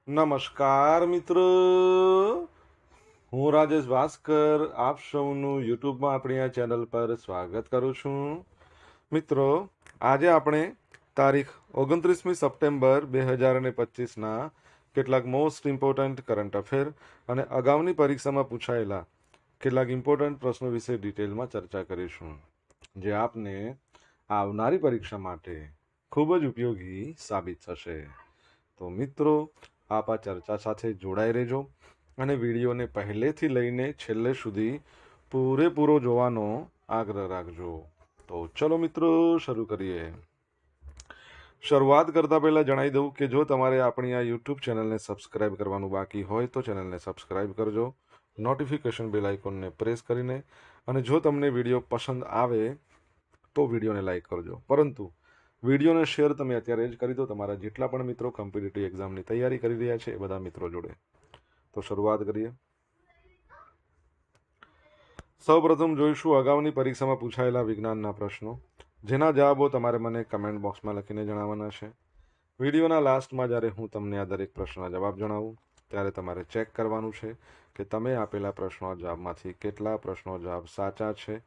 નમસ્કાર મિત્રો, હું રાજેશ ભાસ્કર આપ સૌનું યુટ્યુબમાં આપણી આ ચેનલ પર સ્વાગત કરું છું. મિત્રો, આજે આપણે તારીખ 29મી સપ્ટેમ્બર 2025ના કેટલાક મોસ્ટ ઇમ્પોર્ટન્ટ કરંટ અફેર અને અગાઉની પરીક્ષામાં પૂછાયેલા કેટલાક ઇમ્પોર્ટન્ટ પ્રશ્નો વિશે ડિટેલમાં ચર્ચા કરીશું, જે આપને આવનારી પરીક્ષા માટે ખૂબ જ ઉપયોગી સાબિત થશે. તો મિત્રો, આપ આ ચર્ચા સાથે જોડાઈ રહેજો અને વિડીયોને પહેલેથી લઈને છેલ્લે સુધી પૂરેપૂરો જોવાનો આગ્રહ રાખજો. તો ચલો મિત્રો, શરૂ કરીએ. શરૂઆત કરતા પહેલા જણાવી દઉં કે જો તમારે આપણી આ યુટ્યુબ ચેનલને સબસ્ક્રાઇબ કરવાનું બાકી હોય તો ચેનલને સબસ્ક્રાઇબ કરજો, નોટિફિકેશન બેલ આઇકોનને પ્રેસ કરીને, અને જો તમને વિડીયો પસંદ આવે તો વિડીયોને લાઈક કરજો. પરંતુ વિડીયોને શેર તમે અત્યારે જ કરી દો તમારા જેટલા પણ મિત્રો કોમ્પિટિટિવ એક્ઝામની તૈયારી કરી રહ્યા છે એ બધા મિત્રો જોડે. તો શરૂઆત કરીએ. સૌપ્રથમ જોઈશું અગાઉની પરીક્ષામાં પૂછાયેલા વિજ્ઞાનના પ્રશ્નો, જેના જવાબો તમારે મને કમેન્ટ બોક્સમાં લખીને જણાવવાના છે. વિડીયોના લાસ્ટમાં જ્યારે હું તમને આ દરેક પ્રશ્નના જવાબ જણાવું ત્યારે તમારે ચેક કરવાનું છે કે તમે આપેલા પ્રશ્નો જવાબમાંથી કેટલા પ્રશ્નો જવાબ સાચા છે,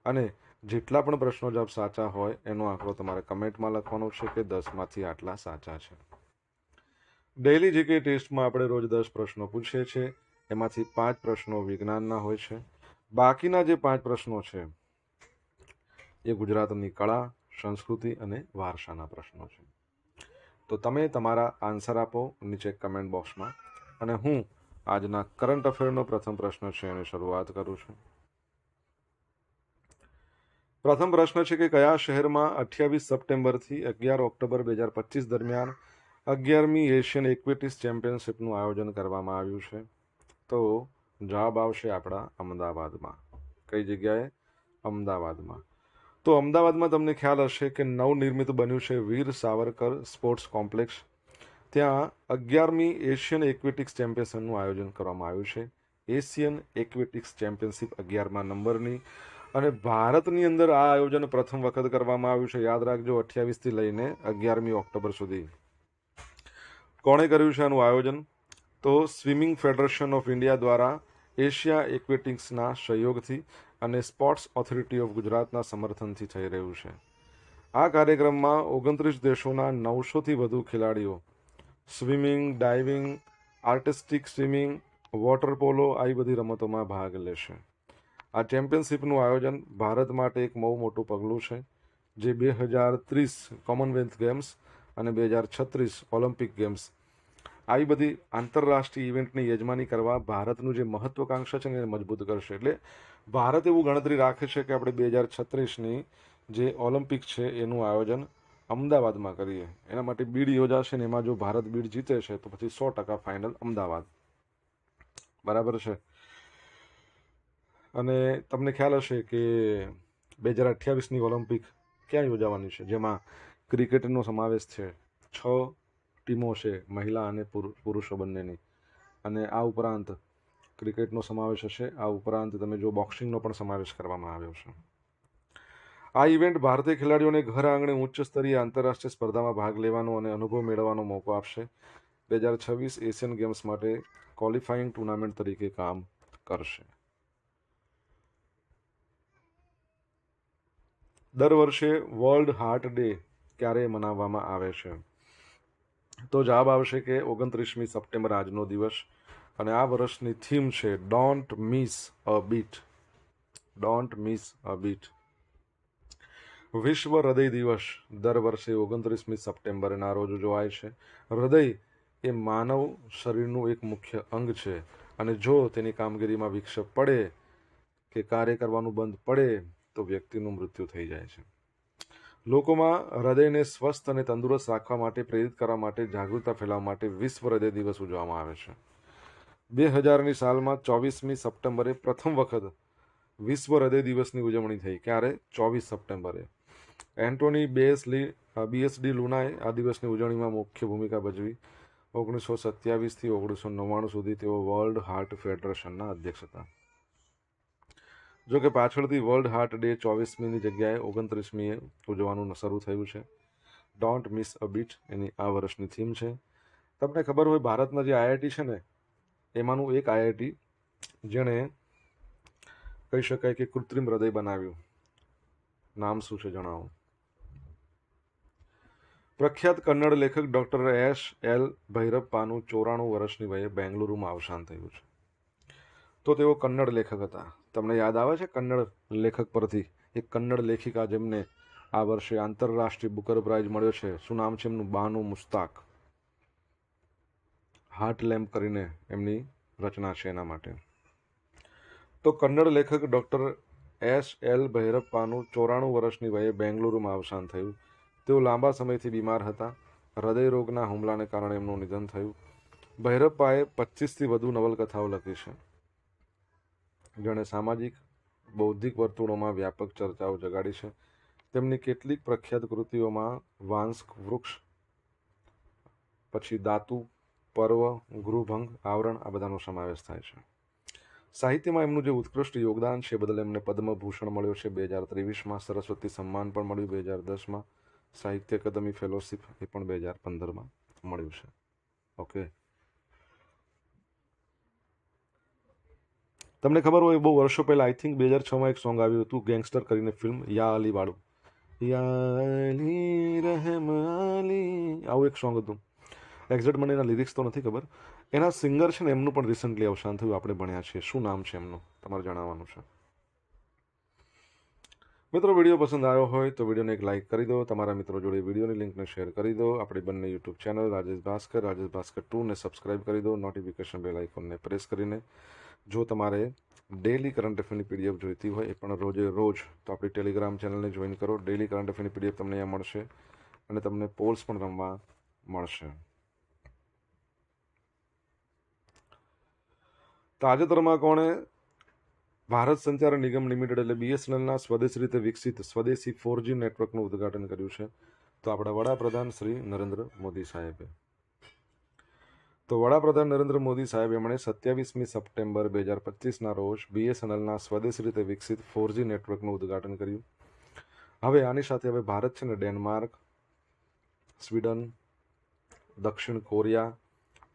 અને જેટલા પણ પ્રશ્નો જવાબ સાચા હોય એનો આંકડો તમારે કમેન્ટમાં લખવાનો છે કે 10માંથી આટલા સાચા છે. ડેઇલી જીકે ટેસ્ટમાં આપણે રોજ 10 પ્રશ્નો પૂછીએ છીએ, એમાંથી 5 પ્રશ્નો વિજ્ઞાનના હોય છે. બાકીના જે 5 પ્રશ્નો છે એ ગુજરાતની કળા, સંસ્કૃતિ અને વારસાના પ્રશ્નો છે. તો તમે તમારા આન્સર આપો નીચે કમેન્ટ બોક્સમાં, અને હું આજના કરંટ અફેરનો પ્રથમ પ્રશ્ન છે એની શરૂઆત કરું છું. પ્રથમ પ્રશ્ન છે કે કયા શહેરમાં 28 સપ્ટેમ્બરથી 11 ઓક્ટોબર 2025 દરમિયાન 11મી એશિયન એક્વેટિક્સ ચેમ્પિયનશિપનું આયોજન કરવામાં આવ્યું છે? તો જવાબ આવશે આપણા અમદાવાદમાં. કઈ જગ્યાએ? અમદાવાદમાં. તો અમદાવાદમાં તમને ખ્યાલ હશે કે નવનિર્મિત બન્યું છે વીર સાવરકર સ્પોર્ટ્સ કોમ્પ્લેક્સ. ત્યાં 11મી એશિયન એક્વેટિક્સ ચેમ્પિયનશિપનું આયોજન કરવામાં આવ્યું છે. એશિયન એક્વેટિક્સ ચેમ્પિયનશિપ 11મા નંબરની, અને ભારતની અંદર આ આયોજન પ્રથમ વખત કરવામાં આવ્યું છે. યાદ રાખજો, 28થી લઈને 11મી ઓક્ટોબર સુધી. કોણે કર્યું છે આનું આયોજન? તો સ્વિમિંગ ફેડરેશન ઓફ ઇન્ડિયા દ્વારા એશિયા એક્વેટિક્સના સહયોગથી અને સ્પોર્ટ્સ ઓથોરિટી ઓફ ગુજરાતના સમર્થનથી થઈ રહ્યું છે. આ કાર્યક્રમમાં 29 દેશોના 900થી વધુ ખેલાડીઓ swimming, diving, artistic swimming, water polo આવી બધી રમતોમાં ભાગ લેશે. આ ચેમ્પિયનશિપનું આયોજન ભારત માટે એક બહુ મોટું પગલું છે, જે 2030 કોમનવેલ્થ ગેમ્સ અને 2036 ઓલિમ્પિક ગેમ્સ આવી બધી આંતરરાષ્ટ્રીય ઇવેન્ટની યજમાની કરવા ભારતનું જે મહત્વકાંક્ષા છે ને એને મજબૂત કરશે. એટલે ભારત એવું ગણતરી રાખે છે કે આપણે 2036ની જે ઓલિમ્પિક છે એનું આયોજન અમદાવાદમાં કરીએ. એના માટે બીડ યોજાશે ને એમાં જો ભારત બીડ જીતે છે તો પછી 100% ફાઇનલ અમદાવાદ. બરાબર છે. અને તમને ખ્યાલ હશે કે 2028ની ઓલિમ્પિક ક્યાં યોજાવાની છે, જેમાં ક્રિકેટનો સમાવેશ છે. 6 ટીમો છે, મહિલા અને પુરુષો બંનેની, અને આ ઉપરાંત ક્રિકેટનો સમાવેશ હશે. આ ઉપરાંત તમે જો બોક્સિંગનો પણ સમાવેશ કરવામાં આવ્યો છે. આ ઇવેન્ટ ભારતીય ખેલાડીઓને ઘર આંગણે ઉચ્ચ સ્તરીય આંતરરાષ્ટ્રીય સ્પર્ધામાં ભાગ લેવાનો અને અનુભવ મેળવવાનો મોકો આપશે. 2026 એશિયન ગેમ્સ માટે ક્વોલિફાઇંગ ટુર્નામેન્ટ તરીકે કામ કરશે. દર વર્ષે વર્લ્ડ હાર્ટ ડે ક્યારે મનાવવામાં આવે છે? તો જવાબ આવશે કે 29મી સપ્ટેમ્બર, આજનો દિવસ. અને આ વર્ષની થીમ છે don't miss a bit. Don't miss a bit. વિશ્વ હૃદય દિવસ દર વર્ષે 29મી સપ્ટેમ્બરના રોજ ઉજવાય છે. હૃદય એ માનવ શરીરનું એક મુખ્ય અંગ છે, અને જો તેની કામગીરીમાં વિક્ષેપ પડે કે કાર્ય કરવાનું બંધ પડે તો વ્યક્તિનું મૃત્યુ થઈ જાય છે. લોકોમાં હૃદયને સ્વસ્થ અને તંદુરસ્ત રાખવા માટે પ્રેરિત કરવા માટે જાગૃતતા ફેલાવવા માટે વિશ્વ હૃદય દિવસ ઉજવવામાં આવે છે. 2000ની સાલમાં 24મી સપ્ટેમ્બરે પ્રથમ વખત વિશ્વ હૃદય દિવસની ઉજવણી થઈ. ક્યારે? 24 સપ્ટેમ્બરે. એન્ટોની બીએસડી લુનાએ આ દિવસની ઉજવણીમાં મુખ્ય ભૂમિકા ભજવી. 1927થી 1999 સુધી તેઓ વર્લ્ડ હાર્ટ ફેડરેશનના અધ્યક્ષ હતા. જો કે પાછળથી વર્લ્ડ હાર્ટ ડે 24મીની જગ્યાએ 29મીએ ઉજવવાનું શરૂ થયું છે. ડોન્ટ મિસ અ બીટ એની આ વર્ષની થીમ છે. તમને ખબર હોય ભારતમાં જે આઈઆઈટી છે ને એમાંનું એક આઈઆઈટી જેણે કહી શકાય કે કૃત્રિમ હૃદય બનાવ્યું, નામ શું છે જણાવો? પ્રખ્યાત કન્નડ લેખક ડોક્ટર S.L. ભૈરપ્પાનું 94 વર્ષની વયે બેંગલુરુમાં અવસાન થયું છે. તો તેઓ કન્નડ લેખક હતા. તમને યાદ આવે છે કન્નડ લેખક પરથી એક કન્નડ લેખિકા જેમને આ વર્ષે આંતરરાષ્ટ્રીય બુકર પ્રાઇઝ મળ્યો છે. શું નામ છે એમનું? બાનુ મુસ્તાક. હાર્ટ લેમ્પ કરીને એમની રચના છે એના માટે. તો કન્નડ લેખક ડોક્ટર S.L. ભૈરપ્પાનું 94 વર્ષની વયે બેંગલુરુમાં અવસાન થયું. તેઓ લાંબા સમયથી બીમાર હતા. હૃદય રોગના હુમલાને કારણે એમનું નિધન થયું. ભૈરપ્પાએ 25થી વધુ નવલકથાઓ લખી છે, જેણે સામાજિક બૌદ્ધિક વર્તુળોમાં વ્યાપક ચર્ચાઓ જગાડી છે. તેમની કેટલીક પ્રખ્યાત કૃતિઓમાં વાંસ્ક વૃક્ષ, પછી દાતુ, પર્વ, ગૃહભંગ, આવરણ આ બધાનો સમાવેશ થાય છે. સાહિત્યમાં એમનું જે ઉત્કૃષ્ટ યોગદાન છે એ બદલ એમને પદ્મભૂષણ મળ્યો છે 2023માં, સરસ્વતી સન્માન પણ મળ્યું 2010માં, સાહિત્ય અકાદમી ફેલોશિપ એ પણ 2015માં મળ્યું છે. ઓકે, તમને ખબર હોય બહુ વર્ષો પહેલા આઈ થિંક 2006માં એક સોંગ આવ્યું હતું ગેંગસ્ટર કરીને ફિલ્મ, યા અલી વાળું, યા અલી રહેમ અલી, આવું એક સોંગ હતું. એક્ઝેક્ટ મને એના લિરિક્સ તો નથી ખબર. એના સિંગર છે ને એમનું પણ રિસન્ટલી અવસાન થયું, આપણે ભણ્યા છીએ. શું નામ છે એમનું તમારે જણાવવાનું છે. મિત્રો વિડીયો પસંદ આવ્યો હોય તો વિડીયોને એક લાઇક કરી દો, તમારા મિત્રો જોડે વિડીયોની લિંકને શેર કરી દો. આપણી બંને યુટ્યુબ ચેનલ રાજેશ ભાસ્કર 2 ને સબસ્ક્રાઇબ કરી દો, નોટિફિકેશન બેલ આઇકોનને પ્રેસ કરીને. જો તમારે ડેલી કરંટ અફેરની પીડીએફ જોઈતી હોય એ પણ રોજે રોજ, તો આપણી ટેલિગ્રામ ચેનલને જોઈન કરો. ડેલી કરંટ અફેરની પીડીએફ તમને અહીંયા મળશે અને તમને પોલ્સ પણ રમવા મળશે. તાજેતરમાં કોણે ભારત સંચાર નિગમ લિમિટેડ એટલે BSNLના સ્વદેશી રીતે વિકસિત સ્વદેશી 4G નેટવર્કનું ઉદ્ઘાટન કર્યું છે? તો આપણા વડાપ્રધાન શ્રી નરેન્દ્ર મોદી સાહેબે. તો વડાપ્રધાન નરેન્દ્ર મોદી સાહેબ એમણે 27મી સપ્ટેમ્બર 2025ના રોજ BSNLના સ્વદેશી રીતે વિકસિત 4G નેટવર્કનું ઉદ્ઘાટન કર્યું. હવે આની સાથે હવે ભારત છે ને ડેનમાર્ક, સ્વીડન, દક્ષિણ કોરિયા,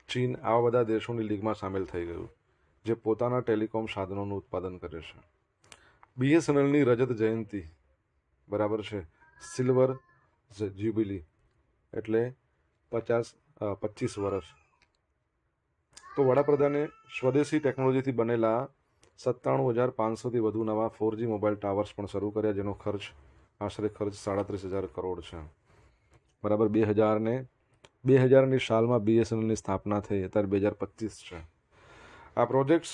ચીન આવા બધા દેશોની લીગમાં સામેલ થઈ ગયું, જે પોતાના ટેલિકોમ સાધનોનું ઉત્પાદન કરે છે. BSNLની રજત જયંતિ, બરાબર છે, સિલ્વર જ્યુબિલી એટલે 25 વર્ષ. તો વડાપ્રધાને સ્વદેશી ટેકનોલોજીથી બનેલા 97,500થી વધુ નવા 4G મોબાઈલ ટાવર્સ પણ શરૂ કર્યા, જેનો આશરે ખર્ચ 37,000 કરોડ છે. બરાબર. 2000ની સાલમાં BSNLની સ્થાપના થઈ, અત્યારે 2025 છે. આ પ્રોજેક્ટ્સ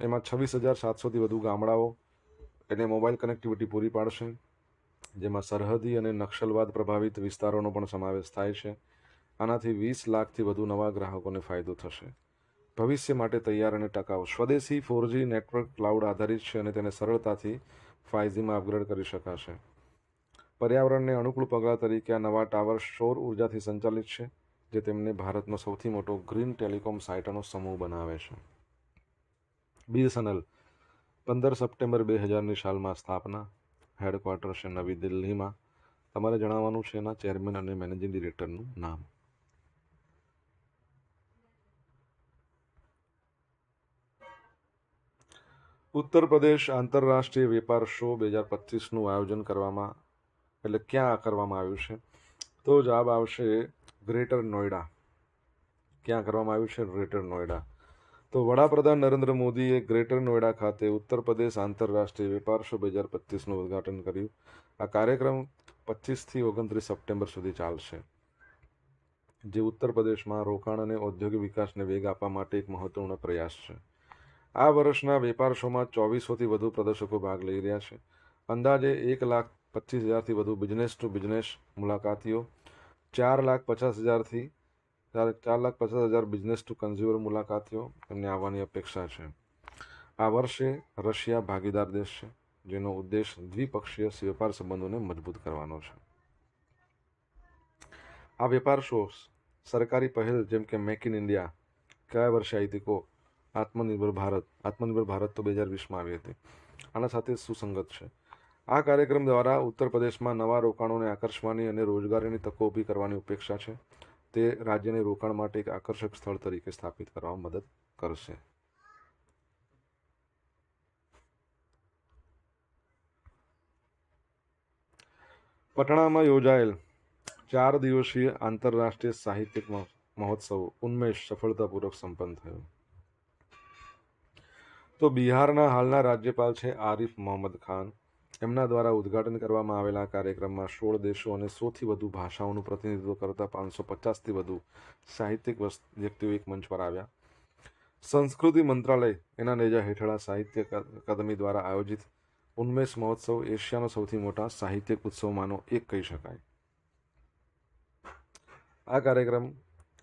એમાં 26,700થી વધુ ગામડાઓ એને મોબાઈલ કનેક્ટિવિટી પૂરી પાડશે, જેમાં સરહદી અને નક્સલવાદ પ્રભાવિત વિસ્તારોનો પણ સમાવેશ થાય છે. આનાથી 20 લાખથી વધુ નવા ગ્રાહકોને ફાયદો થશે. ભવિષ્ય માટે તૈયાર અને ટકાઉ સ્વદેશી 4G નેટવર્ક ક્લાઉડ આધારિત છે અને તેને સરળતાથી 5Gમાં અપગ્રેડ કરી શકાશે. પર્યાવરણને અનુકૂળ પગલાં તરીકે આ નવા ટાવર સૌર ઉર્જાથી સંચાલિત છે, જે તેમને ભારતનો સૌથી મોટો ગ્રીન ટેલિકોમ સાઇટનો સમૂહ બનાવે છે. BSNL 15 સપ્ટેમ્બર 2000ની સાલમાં સ્થાપના, હેડક્વાર્ટર છે નવી દિલ્હીમાં. તમારે જણાવવાનું છે એના ચેરમેન અને મેનેજિંગ ડિરેક્ટરનું નામ. ઉત્તર પ્રદેશ આંતરરાષ્ટ્રીય વેપાર શો 2025નું આયોજન ક્યાં કરવામાં આવ્યું છે? તો જવાબ આવશે ગ્રેટર નોઈડા. ક્યાં કરવામાં આવ્યું છે? ગ્રેટર નોઈડા. તો વડાપ્રધાન નરેન્દ્ર મોદીએ ગ્રેટર નોઈડા ખાતે ઉત્તર પ્રદેશ આંતરરાષ્ટ્રીય વેપાર શો 2025નું ઉદ્ઘાટન કર્યું. આ કાર્યક્રમ 25થી 29 સપ્ટેમ્બર સુધી ચાલશે, જે ઉત્તર પ્રદેશમાં રોકાણ અને ઔદ્યોગિક વિકાસને વેગ આપવા માટે એક મહત્વપૂર્ણ પ્રયાસ છે. આ વર્ષના વેપાર શોમાં 2400થી વધુ પ્રદર્શકો ભાગ લઈ રહ્યા છે. અંદાજે 1,25,000થી વધુ બિઝનેસ ટુ બિઝનેસ મુલાકાતીઓ, 4,50,000 બિઝનેસ ટુ કન્ઝ્યુમર મુલાકાતીઓ એમને આવવાની અપેક્ષા છે. આ વર્ષે રશિયા ભાગીદાર દેશ છે, જેનો ઉદ્દેશ દ્વિપક્ષીય વેપાર સંબંધોને મજબૂત કરવાનો છે. આ વેપાર શો સરકારી પહેલ જેમ કે મેક ઇન ઇન્ડિયા કયા વર્ષે આવી હતી? આત્મનિર્ભર ભારત તો 2020માં આવી હતી. આના સાથે સુસંગત છે. આ કાર્યક્રમ દ્વારા ઉત્તર પ્રદેશમાં નવા રોકાણોને આકર્ષવાની અને રોજગારીની તકો ઊભી કરવાની અપેક્ષા છે. તે રાજ્યને રોકાણ માટે એક આકર્ષક સ્થળ તરીકે સ્થાપિત કરવામાં મદદ કરશે. પટણામાં યોજાયેલ 4 દિવસીય આંતરરાષ્ટ્રીય સાહિત્યિક મહોત્સવ ઉન્મેષ સફળતાપૂર્વક સંપન્ન થયો. તો બિહારના હાલના રાજ્યપાલ છે આરિફ મોહમ્મદ ખાન. એમના દ્વારા ઉદ્ઘાટન કરવામાં આવેલા કાર્યક્રમમાં 16 દેશો અને 100થી વધુ ભાષાઓનું પ્રતિનિધિત્વ કરતા 550થી વધુ સાહિત્યિક વ્યક્તિઓ એક મંચ પર આવ્યા. સંસ્કૃતિ મંત્રાલય એના નેજા હેઠળ સાહિત્ય અકાદમી દ્વારા આયોજિત ઉન્મેષ મહોત્સવ એશિયાનો સૌથી મોટા સાહિત્યિક ઉત્સવમાંનો એક કહી શકાય. આ કાર્યક્રમ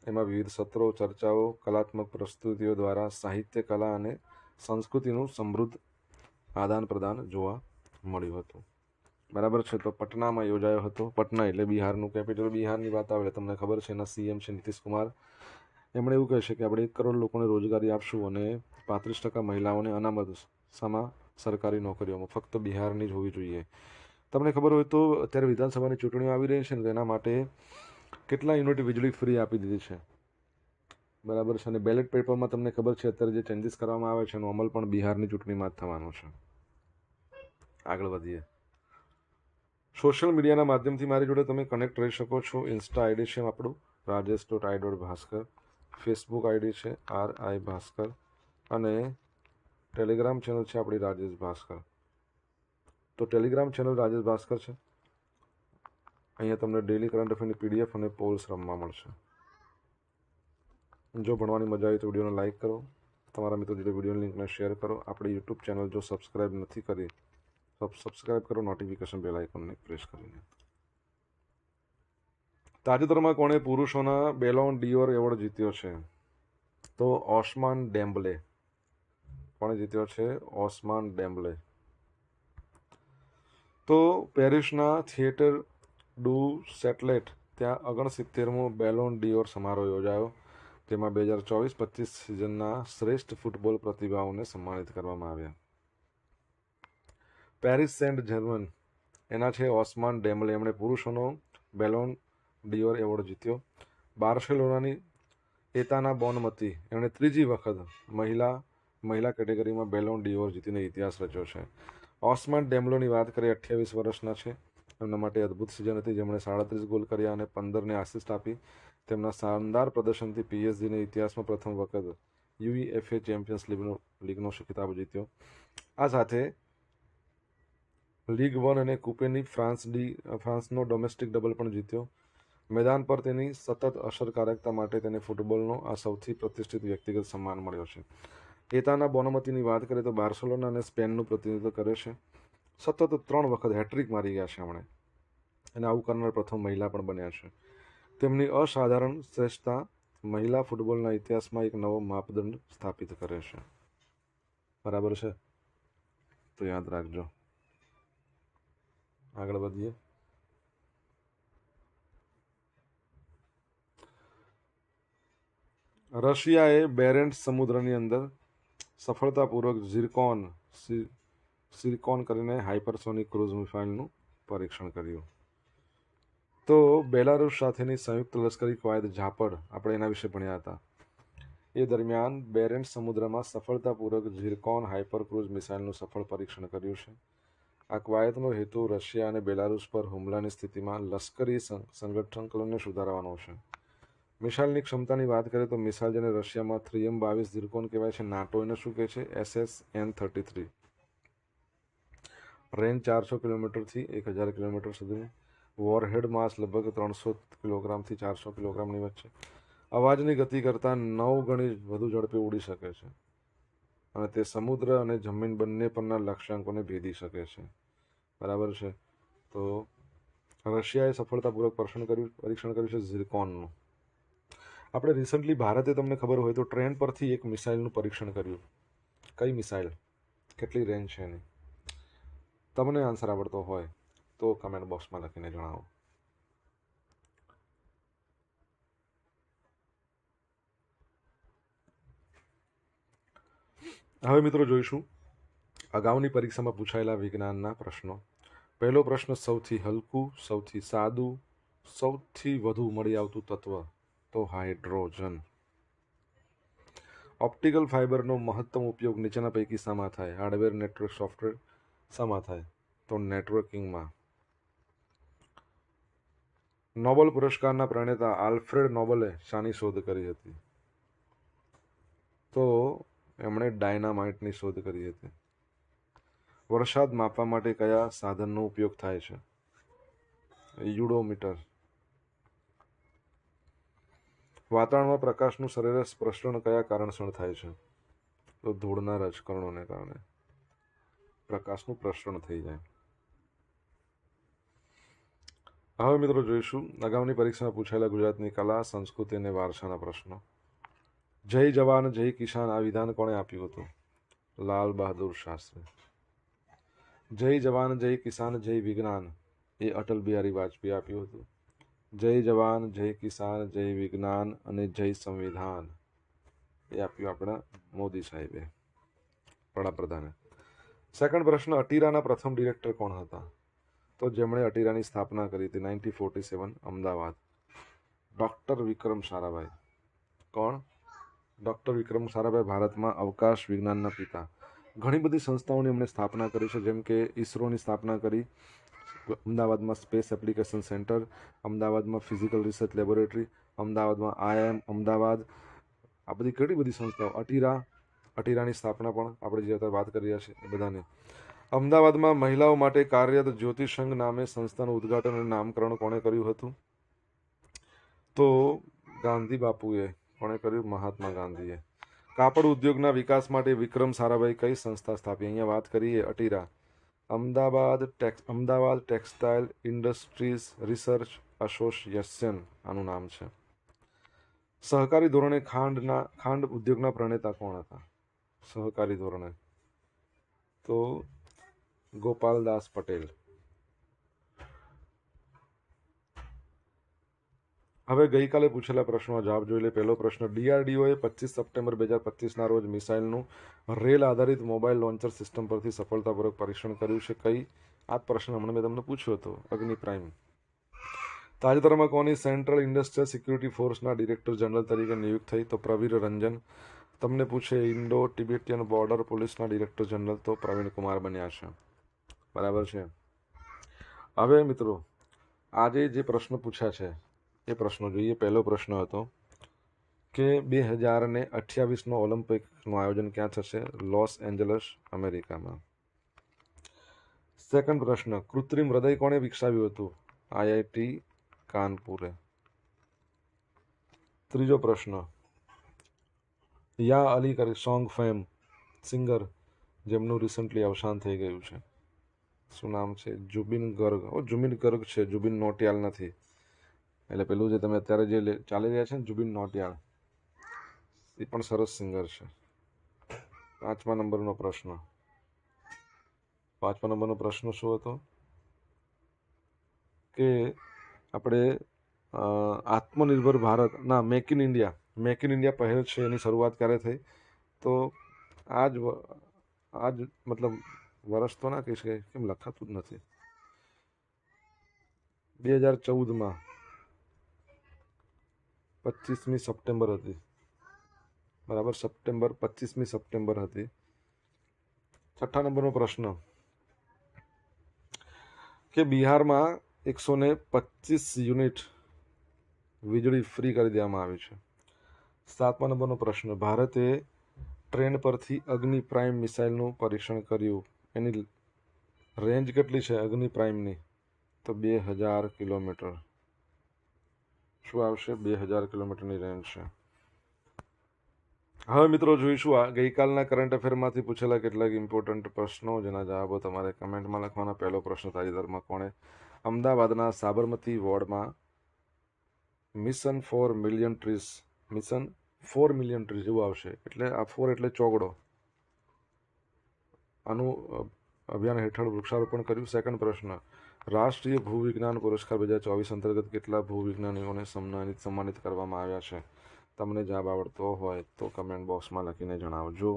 એમાં વિવિધ સત્રો, ચર્ચાઓ, કલાત્મક પ્રસ્તુતિઓ દ્વારા સાહિત્ય, કલા અને સંસ્કૃતિનું સમૃદ્ધ આદાન પ્રદાન જોવા મળ્યું હતું. બરાબર છે. તો પટનામાં યોજાયો હતો. પટના એટલે બિહારનું કેપિટલ. બિહારની વાત આવે તમને ખબર છે એના સીએમ છે નીતિશ કુમાર. એમણે એવું કહે છે કે આપણે 1 કરોડ લોકોને રોજગારી આપશું અને 35% મહિલાઓને અનામત સરકારી નોકરીઓમાં ફક્ત બિહારની જ હોવી જોઈએ. તમને ખબર હોય તો અત્યારે વિધાનસભાની ચૂંટણીઓ આવી રહી છે ને તેના માટે કેટલા યુનિટ વીજળી ફ્રી આપી દીધી છે. બરાબર છે. અને બેલેટ પેપરમાં તમને ખબર છે અત્યારે જે ચેન્જીસ કરવામાં આવે છે એનો અમલ પણ બિહારની ચૂંટણીમાં જ થવાનો છે. આગળ વધીએ. સોશિયલ મીડિયાના માધ્યમથી મારી જોડે તમે કનેક્ટ રહી શકો છો. ઇન્સ્ટા આઈડી છે આપણું rajesh.i.bhaskar, ફેસબુક આઈડી છે RI ભાસ્કર અને ટેલિગ્રામ ચેનલ છે આપણી રાજેશ ભાસ્કર. તો ટેલિગ્રામ ચેનલ રાજેશ ભાસ્કર છે. અહીંયા તમને ડેલી કરંટ અફેરની PDF અને પોલ્સ રમવા મળશે. જો ભણવાની મજા આવી તો વિડીયોને લાઇક કરો, તમારા મિત્રો જોડે વિડીયોની લિંકને શેર કરો. આપણી યુટ્યુબ ચેનલ જો સબસ્ક્રાઇબ નથી કરી તો સબસ્ક્રાઇબ કરો, નોટિફિકેશન બેલ આઇકોનને પ્રેસ કરીને. તાજેતરમાં કોણે પુરુષોના બેલોન ડીઓર એવોર્ડ જીત્યો છે? તો ઓસ્માન ડેમ્બલે. કોણે જીત્યો છે? ઓસ્માન ડેમ્બલે. તો પેરિસના થિયેટર ડુ સેટલેટ ત્યાં 69મો બેલોન ડીઓર સમારોહ યોજાયો. તેમાં 2024-25 સિઝનના શ્રેષ્ઠ ફૂટબોલ પ્રતિભાઓને સન્માનિત કરવામાં આવ્યા. પેરિસ સેન્ટ જર્મન એના છે ઓસ્માન ડેમ્બલે. એમણે પુરુષોનો બેલોન ડીઓર એવોર્ડ જીત્યો. બાર્સેલોનાની એતાના બોનમતી એમણે 3જી વખત મહિલા કેટેગરીમાં બેલોન ડીઓર જીતીને ઇતિહાસ રચ્યો છે. ઓસ્માન ડેમ્બલેની વાત કરીએ, 28 વર્ષના છે. એમના માટે અદ્ભુત સિઝન હતી, જેમણે 37 ગોલ કર્યા અને 15ને આસિસ્ટ આપી. તેમના શાનદાર પ્રદર્શનથી PSGને ઇતિહાસમાં પ્રથમ વખત UEFA ચેમ્પિયન્સ લીગનો ખિતાબ જીત્યો. આ સાથે લીગ 1 અને કુપેની ફ્રાન્સનો ડોમેસ્ટિક ડબલ પણ જીત્યો. મેદાન પર તેની સતત અસરકારકતા માટે તેને ફૂટબોલનો આ સૌથી પ્રતિષ્ઠિત વ્યક્તિગત સન્માન મળ્યો છે. એતાના બોનમતીની વાત કરીએ તો બાર્સેલોના અને સ્પેનનું પ્રતિનિધિત્વ કરે છે. સતત 3 વખત હેટ્રિક મારી ગયા છે એમણે, અને આવું કરનાર પ્રથમ મહિલા પણ બન્યા છે. તેમની અસાધારણ શ્રેષ્ઠતા મહિલા ફૂટબોલના ઇતિહાસમાં એક નવો માપદંડ સ્થાપિત કરે છે. બરાબર છે. તો યાદ રાખજો. આગળ વધીએ. રશિયાએ બેરેન્ટ્સ સમુદ્રની અંદર સફળતાપૂર્વક સિરકોન કરીને હાઇપરસોનિક ક્રૂઝ મિસાઇલનું પરીક્ષણ કર્યું. તો બેલારુસ સાથેની સંયુક્ત લશ્કરી કવાયત ઝાપડ, આપણે એના વિશે ભણ્યા હતા. એ દરમિયાન બેરેન્ટ્સ સમુદ્રમાં સફળતાપૂર્વક ઝિરકોન હાઇપર ક્રૂઝ મિસાઇલનું સફળ પરીક્ષણ કર્યું છે. આ કવાયતનો હેતુ રશિયા અને બેલારુસ પર હુમલાની સ્થિતિમાં લશ્કરી સંગઠનને સુધારવાનો છે. મિસાઇલની ક્ષમતાની વાત કરીએ તો મિસાઇલ જેને રશિયામાં 3M-22 ઝિરકોન કહેવાય છે, નાટો એને શું કહે છે? SSN-33. રેન્જ 400 કિલોમીટરથી 1000 કિલોમીટર સુધીની. વોરહેડ માસ લગભગ 300 કિલોગ્રામથી 400 કિલોગ્રામની વચ્ચે. અવાજની ગતિ કરતાં 9 ગણી વધુ ઝડપે ઉડી શકે છે અને તે સમુદ્ર અને જમીન બંને પરના લક્ષ્યાંકોને ભેદી શકે છે. બરાબર છે. તો રશિયાએ સફળતાપૂર્વક પરીક્ષણ કર્યું છે ઝિરકોનનું. આપણે રિસન્ટલી ભારતે, તમને ખબર હોય તો, ટ્રેન પરથી એક મિસાઇલનું પરીક્ષણ કર્યું. કઈ મિસાઇલ? કેટલી રેન્જ છે એની? તમને આન્સર આવડતો હોય તો કમેન્ટ બોક્સમાં લખીને જણાવો. હવે મિત્રો જોઈશું અગાઉની પરીક્ષામાં પૂછાયેલા વિજ્ઞાનના પ્રશ્નો. પહેલો પ્રશ્ન, સૌથી હલકું, સૌથી સાદું, સૌથી વધુ મળી આવતું તત્વ તો હાઇડ્રોજન. ઓપ્ટિકલ ફાઇબરનો મહત્તમ ઉપયોગ નીચેના પૈકી શામાં થાય? Hardware, network, software. શામાં થાય? તો નેટવર્કિંગમાં. નોબેલ પુરસ્કારના પ્રણેતા આલ્ફ્રેડ નોબલે શાની શોધ કરી હતી? તો એમણે ડાયનામાઇટની શોધ કરી હતી. વરસાદ માપવા માટે કયા સાધનનો ઉપયોગ થાય છે? યુડોમીટર. વાતાવરણમાં પ્રકાશનું સરેરાશ પ્રસરણ કયા કારણસર થાય છે? તો ધૂળના રજકણોને કારણે પ્રકાશનું પ્રસરણ થઈ જાય. હવે મિત્રો જોઈશું અગાઉની પરીક્ષામાં પૂછાયેલા ગુજરાતની કલા, સંસ્કૃતિ અને વારસાના પ્રશ્નો. જય જવાન જય કિસાન આ વિધાન કોણે આપ્યું હતું? લાલ બહાદુર શાસ્ત્રી. જય જવાન જય કિસાન જય વિજ્ઞાન એ અટલ બિહારી વાજપેયી આપ્યું હતું. જય જવાન જય કિસાન જય વિજ્ઞાન અને જય સંવિધાન એ આપ્યું આપણા મોદી સાહેબે, વડાપ્રધાને. સેકન્ડ પ્રશ્ન, અટીરાના પ્રથમ ડિરેક્ટર કોણ હતા? તો જેમણે અટીરાની સ્થાપના કરી હતી 1947 અમદાવાદ, ડૉક્ટર વિક્રમ સારાભાઈ. કોણ? ડૉક્ટર વિક્રમ સારાભાઈ ભારતમાં અવકાશ વિજ્ઞાનના પિતા. ઘણી બધી સંસ્થાઓની એમણે સ્થાપના કરી છે, જેમ કે ઇસરોની સ્થાપના કરી, અમદાવાદમાં સ્પેસ એપ્લિકેશન સેન્ટર, અમદાવાદમાં ફિઝિકલ રિસર્ચ લેબોરેટરી, અમદાવાદમાં IIM અમદાવાદ. આ બધી કેટલી બધી સંસ્થાઓ. અટીરાની સ્થાપના પણ આપણે જે અત્યારે વાત કરી રહ્યા છીએ એ બધાની. અમદાવાદમાં મહિલાઓ માટે કાર્યરત જ્યોતિ સંઘ નામે સંસ્થાનું ઉદ્ઘાટન અને નામકરણ કોણે કર્યું હતું? તો ગાંધી બાપુએ. કોણે કર્યું? મહાત્મા ગાંધીએ. કાપડ ઉદ્યોગના વિકાસ માટે વિક્રમ સારાભાઈ કઈ સંસ્થા સ્થાપી? અહીંયા વાત કરીએ ATIRA. Ahmedabad textile industries research association આનું નામ છે. સહકારી ધોરણે ખાંડ ઉદ્યોગના પ્રણેતા કોણ હતા? સહકારી ધોરણે તો ગોપાલદાસ પટેલ. હવે ગઈકાલે પૂછેલા પ્રશ્નોના જવાબ જોઈ લે. પહેલો પ્રશ્ન, DRDOએ 25 સપ્ટેમ્બર 2025ના રોજ મિસાઇલનું રેલ આધારિત મોબાઈલ લોન્ચર સિસ્ટમ પરથી સફળતાપૂર્વક પરીક્ષણ કર્યું છે. કઈ? આ પ્રશ્ન હમણાં મેં તમને પૂછ્યો હતો, અગ્નિ પ્રાઇમ. તાજેતરમાં કોની સેન્ટ્રલ ઇન્ડસ્ટ્રીયલ સિક્યુરિટી ફોર્સના ડિરેક્ટર જનરલ તરીકે નિયુક્ત થઈ? તો પ્રવીર રંજન. તમને પૂછે ઇન્ડો ટિબેટિયન બોર્ડર પોલીસના ડિરેક્ટર જનરલ, તો પ્રવીણ કુમાર બન્યા છે. બરાબર છે. હવે મિત્રો આજે જે પ્રશ્ન પૂછ્યા છે એ પ્રશ્નો જોઈએ. પહેલો પ્રશ્ન હતો કે 2028નો ઓલિમ્પિકનું આયોજન ક્યાં થશે? લોસ એન્જલસ, અમેરિકામાં. સેકન્ડ પ્રશ્ન, કૃત્રિમ હૃદય કોણે વિકસાવ્યું હતું? IIT કાનપુરે. ત્રીજો પ્રશ્ન, યા અલી કરી સોંગ ફેમ સિંગર જેમનું રિસન્ટલી અવસાન થઈ ગયું છે, શું નામ છે? જુબિન ગર્ગ. જુબિન ગર્ગ છે, જુબિન નોટિયાલ નથી. એટલે પેલું જે તમે અત્યારે જે ચાલી રહ્યા છે ને જુબિન નોટિયાલ, એ પણ સરસ સિંગર છે. પાંચમા નંબરનો પ્રશ્ન શું હતો કે આપણે આત્મનિર્ભર ભારત ના મેક ઇન ઇન્ડિયા પહેલ છે એની શરૂઆત ક્યારે થઈ? તો આજ મતલબ વર્ષ તો ના કહીશ, કે કેમ લખાતું જ નથી. 2014માં 25મી સપ્ટેમ્બર હતી. બરાબર, 25મી સપ્ટેમ્બર હતી. છઠ્ઠા નંબરનો પ્રશ્ન કે બિહારમાં 125 યુનિટ વીજળી ફ્રી કરી દેવામાં આવી છે. સાતમા નંબરનો પ્રશ્ન, ભારતે ટ્રેન પરથી અગ્નિ પ્રાઇમ મિસાઇલનું પરીક્ષણ કર્યું. એની રેન્જ કેટલી છે અગ્નિ પ્રાઇમની? તો 2000 કિલોમીટર. શું આવશે? 2000 કિલોમીટરની રેન્જ છે. હવે મિત્રો જોઈશું આ ગઈકાલના કરંટ અફેરમાંથી પૂછેલા કેટલાક ઇમ્પોર્ટન્ટ પ્રશ્નો, જેના જવાબો તમારે કમેન્ટમાં લખવાના. પહેલો પ્રશ્ન, તાજેતરમાં કોણે અમદાવાદના સાબરમતી વોર્ડમાં મિશન 4 મિલિયન ટ્રીઝ જેવું આવશે, એટલે આ 4 એટલે ચોગડો, આનું અભિયાન હેઠળ વૃક્ષારોપણ કર્યું. સેકન્ડ પ્રશ્ન, રાષ્ટ્રીય ભૂવિજ્ઞાન પુરસ્કાર 2024 અંતર્ગત કેટલા ભૂવિજ્ઞાનીઓને સન્માનિત કરવામાં આવ્યા છે? તમને જવાબ આવડતો હોય તો કમેન્ટ બોક્સમાં લખીને જણાવજો.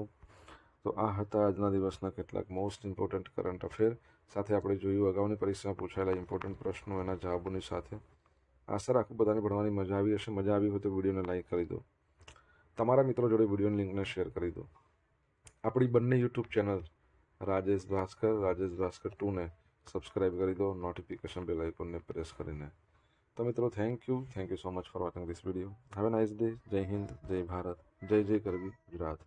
તો આ હતા આજના દિવસના કેટલાક મોસ્ટ ઇમ્પોર્ટન્ટ કરંટ અફેર. સાથે આપણે જોયું અગાઉની પરીક્ષામાં પૂછાયેલા ઇમ્પોર્ટન્ટ પ્રશ્નો, એના જવાબોની સાથે આશા રાખું બધાને ભણવાની મજા આવી હશે. મજા આવી હોય તો વિડીયોને લાઈક કરી દો. તમારા મિત્રો જોડે વિડીયોની લિંકને શેર કરી દો. આપણી બંને યુટ્યુબ ચેનલ રાજેશ ભાસ્કર 2 ને સબસ્ક્રાઈબ કરી દો, નોટિફિકેશન બેલ આઇકોનને પ્રેસ કરીને. તો મિત્રો, thank you so much for watching this video. Have a nice day. જય હિન્દ, જય ભારત, જય જય ગરવી ગુજરાત.